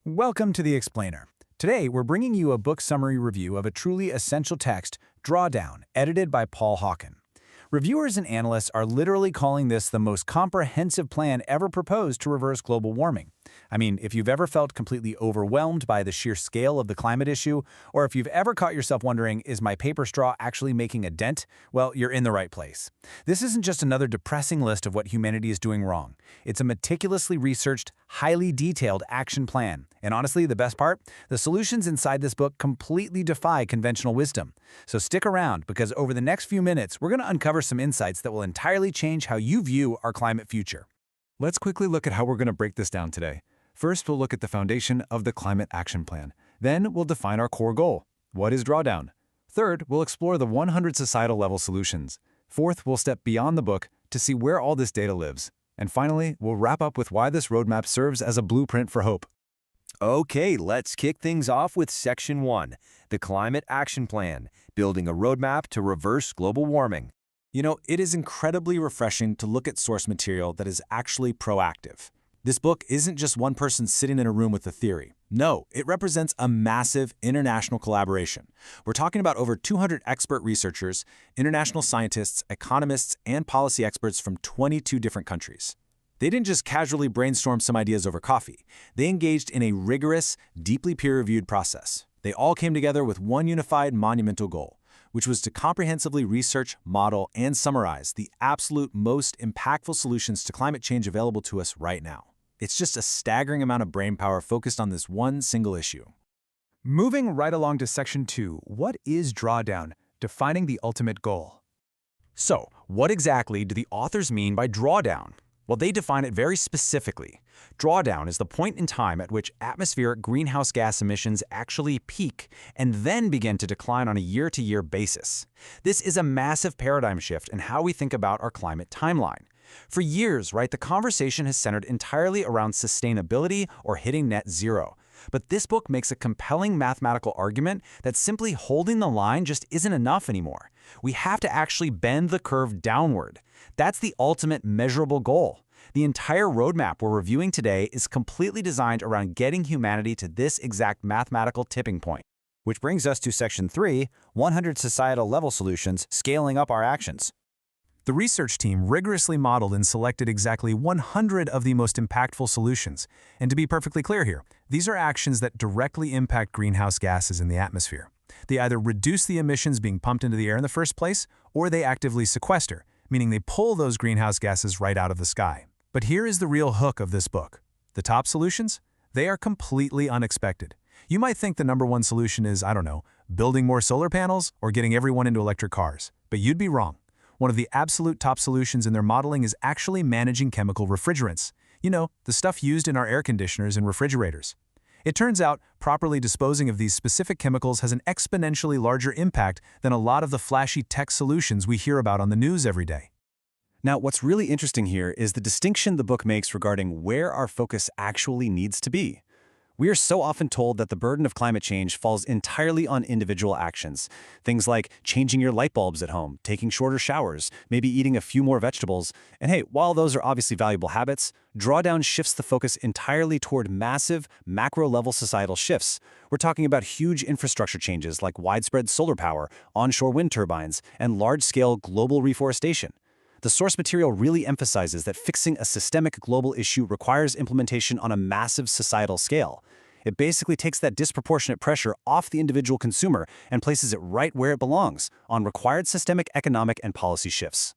Welcome to The Explainer. Today, we're bringing you a book summary review of a truly essential text, Drawdown, edited by Paul Hawken. Reviewers and analysts are literally calling this the most comprehensive plan ever proposed to reverse global warming. I mean, if you've ever felt completely overwhelmed by the sheer scale of the climate issue, or if you've ever caught yourself wondering, is my paper straw actually making a dent? Well, you're in the right place. This isn't just another depressing list of what humanity is doing wrong. It's a meticulously researched, highly detailed action plan. And honestly, the best part? The solutions inside this book completely defy conventional wisdom. So stick around, because over the next few minutes, we're going to uncover some insights that will entirely change how you view our climate future. Let's quickly look at how we're going to break this down today. First, we'll look at the foundation of the Climate Action Plan. Then, we'll define our core goal. What is Drawdown? Third, we'll explore the 100 societal-level solutions. Fourth, we'll step beyond the book to see where all this data lives. And finally, we'll wrap up with why this roadmap serves as a blueprint for hope. Okay, let's kick things off with Section 1, the Climate Action Plan, building a roadmap to reverse global warming. You know, it is incredibly refreshing to look at source material that is actually proactive. This book isn't just one person sitting in a room with a theory. No, it represents a massive international collaboration. We're talking about over 200 expert researchers, international scientists, economists, and policy experts from 22 different countries. They didn't just casually brainstorm some ideas over coffee. They engaged in a rigorous, deeply peer-reviewed process. They all came together with one unified, monumental goal, which was to comprehensively research, model, and summarize the absolute most impactful solutions to climate change available to us right now. It's just a staggering amount of brainpower focused on this one single issue. Moving right along to Section 2, what is Drawdown? Defining the ultimate goal. So, what exactly do the authors mean by drawdown? Well, they define it very specifically. Drawdown is the point in time at which atmospheric greenhouse gas emissions actually peak and then begin to decline on a year-to-year basis. This is a massive paradigm shift in how we think about our climate timeline. For years, the conversation has centered entirely around sustainability or hitting net zero. But this book makes a compelling mathematical argument that simply holding the line just isn't enough anymore. We have to actually bend the curve downward. That's the ultimate measurable goal. The entire roadmap we're reviewing today is completely designed around getting humanity to this exact mathematical tipping point. Which brings us to Section 3, 100 societal-level solutions, scaling up our actions. The research team rigorously modeled and selected exactly 100 of the most impactful solutions. And to be perfectly clear here, these are actions that directly impact greenhouse gases in the atmosphere. They either reduce the emissions being pumped into the air in the first place, or they actively sequester, meaning they pull those greenhouse gases right out of the sky. But here is the real hook of this book. The top solutions? They are completely unexpected. You might think the number one solution is, building more solar panels or getting everyone into electric cars. But you'd be wrong. One of the absolute top solutions in their modeling is actually managing chemical refrigerants. You know, the stuff used in our air conditioners and refrigerators. It turns out, properly disposing of these specific chemicals has an exponentially larger impact than a lot of the flashy tech solutions we hear about on the news every day. Now, what's really interesting here is the distinction the book makes regarding where our focus actually needs to be. We are so often told that the burden of climate change falls entirely on individual actions. Things like changing your light bulbs at home, taking shorter showers, maybe eating a few more vegetables. And hey, while those are obviously valuable habits, Drawdown shifts the focus entirely toward massive, macro-level societal shifts. We're talking about huge infrastructure changes like widespread solar power, onshore wind turbines, and large-scale global reforestation. The source material really emphasizes that fixing a systemic global issue requires implementation on a massive societal scale. It basically takes that disproportionate pressure off the individual consumer and places it right where it belongs, on required systemic economic and policy shifts.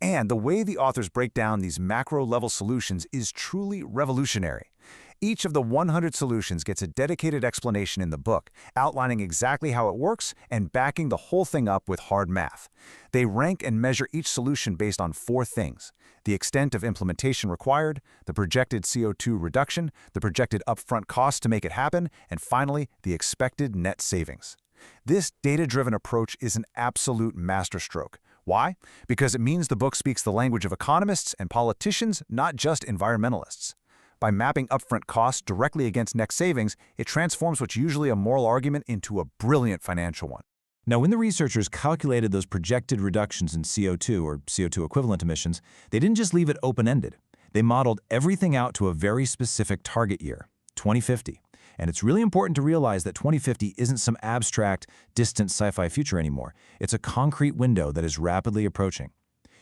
And the way the authors break down these macro-level solutions is truly revolutionary. Each of the 100 solutions gets a dedicated explanation in the book, outlining exactly how it works and backing the whole thing up with hard math. They rank and measure each solution based on 4 things: the extent of implementation required, the projected CO2 reduction, the projected upfront cost to make it happen, and finally, the expected net savings. This data-driven approach is an absolute masterstroke. Why? Because it means the book speaks the language of economists and politicians, not just environmentalists. By mapping upfront costs directly against net savings, it transforms what's usually a moral argument into a brilliant financial one. Now, when the researchers calculated those projected reductions in CO2 or CO2 equivalent emissions, they didn't just leave it open-ended. They modeled everything out to a very specific target year, 2050. And it's really important to realize that 2050 isn't some abstract, distant sci-fi future anymore. It's a concrete window that is rapidly approaching.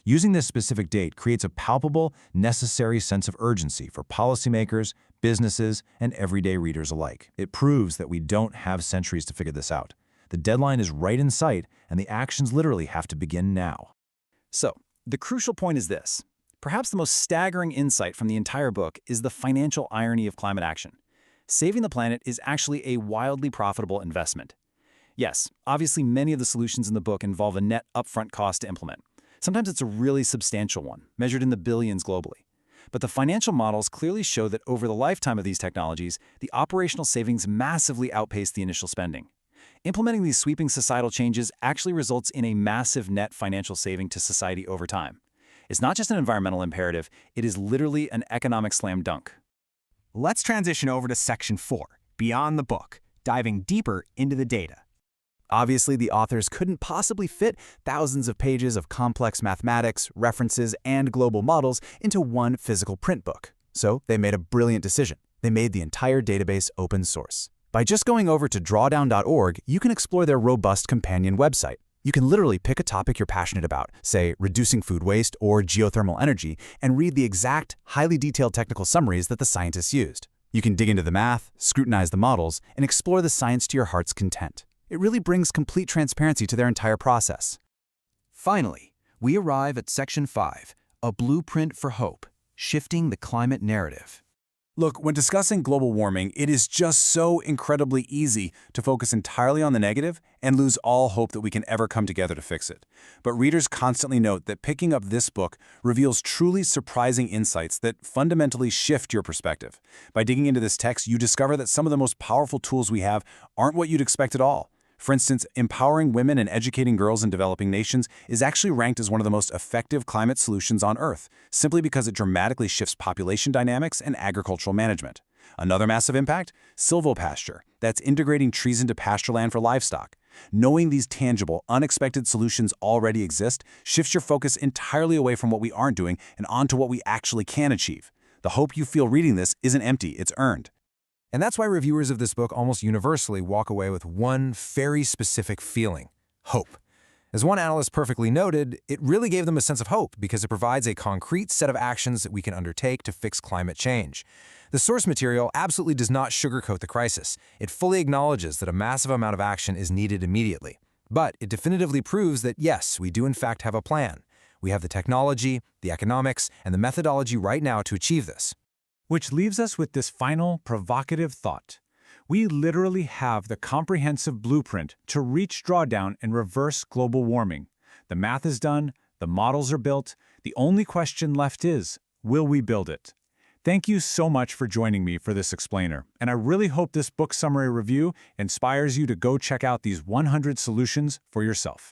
Using this specific date creates a palpable, necessary sense of urgency for policymakers, businesses, and everyday readers alike. It proves that we don't have centuries to figure this out. The deadline is right in sight, and the actions literally have to begin now. So, the crucial point is this. Perhaps the most staggering insight from the entire book is the financial irony of climate action. Saving the planet is actually a wildly profitable investment. Yes, obviously many of the solutions in the book involve a net upfront cost to implement. Sometimes it's a really substantial one, measured in the billions globally. But the financial models clearly show that over the lifetime of these technologies, the operational savings massively outpace the initial spending. Implementing these sweeping societal changes actually results in a massive net financial saving to society over time. It's not just an environmental imperative, it is literally an economic slam dunk. Let's transition over to Section 4, Beyond the Book, diving deeper into the data. Obviously, the authors couldn't possibly fit thousands of pages of complex mathematics, references, and global models into one physical print book. So they made a brilliant decision. They made the entire database open source. By just going over to drawdown.org, you can explore their robust companion website. You can literally pick a topic you're passionate about, say reducing food waste or geothermal energy, and read the exact, highly detailed technical summaries that the scientists used. You can dig into the math, scrutinize the models, and explore the science to your heart's content. It really brings complete transparency to their entire process. Finally, we arrive at Section 5, A Blueprint for Hope, Shifting the Climate Narrative. Look, when discussing global warming, it is just so incredibly easy to focus entirely on the negative and lose all hope that we can ever come together to fix it. But readers constantly note that picking up this book reveals truly surprising insights that fundamentally shift your perspective. By digging into this text, you discover that some of the most powerful tools we have aren't what you'd expect at all. For instance, empowering women and educating girls in developing nations is actually ranked as one of the most effective climate solutions on Earth, simply because it dramatically shifts population dynamics and agricultural management. Another massive impact? Silvopasture. That's integrating trees into pasture land for livestock. Knowing these tangible, unexpected solutions already exist shifts your focus entirely away from what we aren't doing and onto what we actually can achieve. The hope you feel reading this isn't empty, it's earned. And that's why reviewers of this book almost universally walk away with one very specific feeling: hope. As one analyst perfectly noted, it really gave them a sense of hope because it provides a concrete set of actions that we can undertake to fix climate change. The source material absolutely does not sugarcoat the crisis. It fully acknowledges that a massive amount of action is needed immediately. But it definitively proves that yes, we do in fact have a plan. We have the technology, the economics, and the methodology right now to achieve this. Which leaves us with this final, provocative thought. We literally have the comprehensive blueprint to reach drawdown and reverse global warming. The math is done, the models are built, the only question left is, will we build it? Thank you so much for joining me for this explainer, and I really hope this book summary review inspires you to go check out these 100 solutions for yourself.